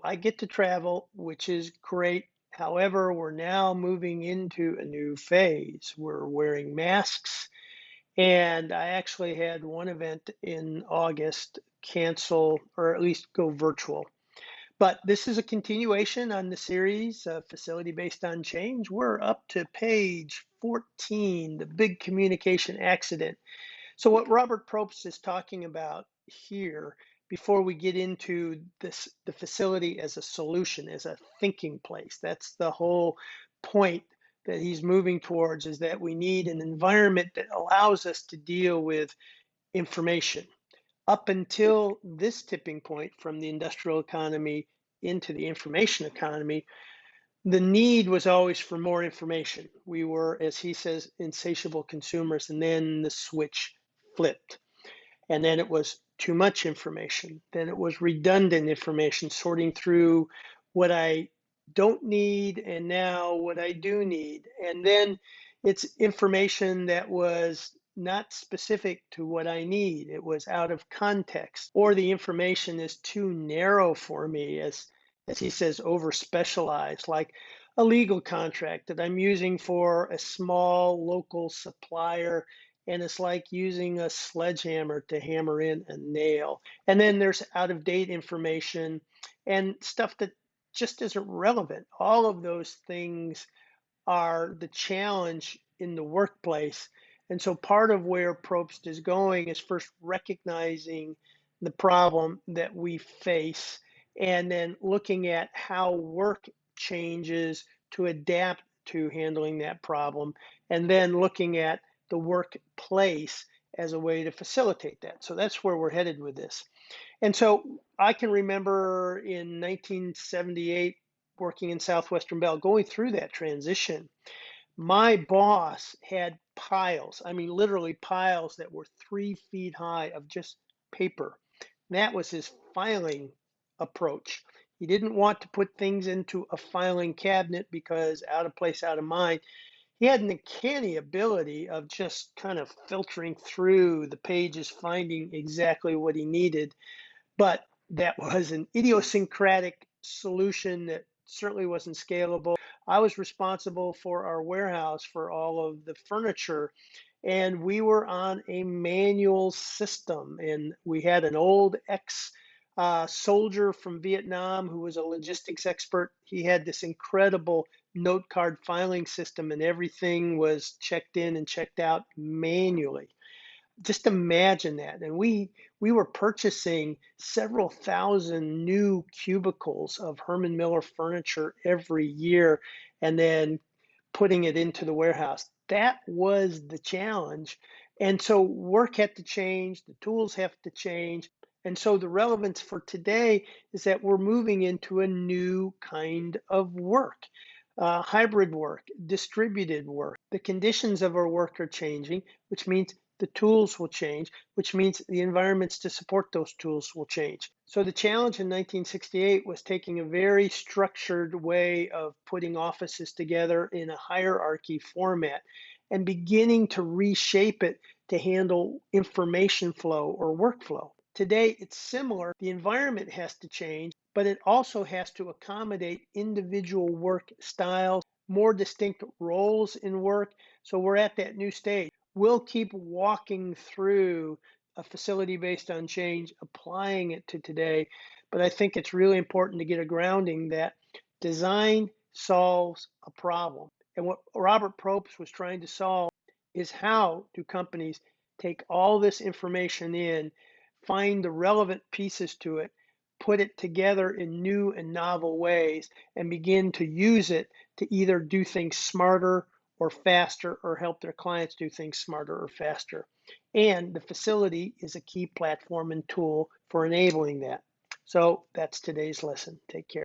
I get to travel, which is great. However, we're now moving into a new phase. We're wearing masks, and I actually had one event in August cancel or at least go virtual. But this is a continuation on the series, Facility Based on Change. We're up to page 14, the big communication accident. So what Robert Propst is talking about here, before we get into this, the facility as a solution, as a thinking place, that's the whole point that he's moving towards, is that we need an environment that allows us to deal with information. Up until this tipping point from the industrial economy into the information economy, the need was always for more information. We were, as he says, insatiable consumers, and then the switch flipped. And then it was too much information. Then it was redundant information, sorting through what I don't need and now what I do need. And then it's information that was not specific to what I need. It was out of context, or the information is too narrow for me, as he says, over specialized, like a legal contract that I'm using for a small local supplier, and it's like using a sledgehammer to hammer in a nail. And then there's out of date information and stuff that just isn't relevant. All of those things are the challenge in the workplace. And so part of where Probst is going is first recognizing the problem that we face and then looking at how work changes to adapt to handling that problem, and then looking at the workplace as a way to facilitate that. So that's where we're headed with this. And so I can remember in 1978 working in Southwestern Bell, going through that transition. My boss had piles, I mean, literally piles that were 3 feet high of just paper. That was his filing approach. He didn't want to put things into a filing cabinet because out of place, out of mind. He had an uncanny ability of just kind of filtering through the pages, finding exactly what he needed. But that was an idiosyncratic solution that certainly wasn't scalable. I was responsible for our warehouse for all of the furniture, and we were on a manual system. And we had an old ex soldier from Vietnam who was a logistics expert. He had this incredible note card filing system, and everything was checked in and checked out manually. Just imagine that. And we were purchasing several thousand new cubicles of Herman Miller furniture every year and then putting it into the warehouse. That was the challenge. And so work had to change, the tools have to change. And so the relevance for today is that we're moving into a new kind of work. Hybrid work, distributed work. The conditions of our work are changing, which means the tools will change, which means the environments to support those tools will change. So the challenge in 1968 was taking a very structured way of putting offices together in a hierarchy format and beginning to reshape it to handle information flow or workflow. Today, it's similar. The environment has to change, but it also has to accommodate individual work styles, more distinct roles in work. So we're at that new stage. We'll keep walking through a facility based on change, applying it to today. But I think it's really important to get a grounding that design solves a problem. And what Robert Probst was trying to solve is, how do companies take all this information in, find the relevant pieces to it, put it together in new and novel ways, and begin to use it to either do things smarter or faster, or help their clients do things smarter or faster. And the facility is a key platform and tool for enabling that. So that's today's lesson. Take care.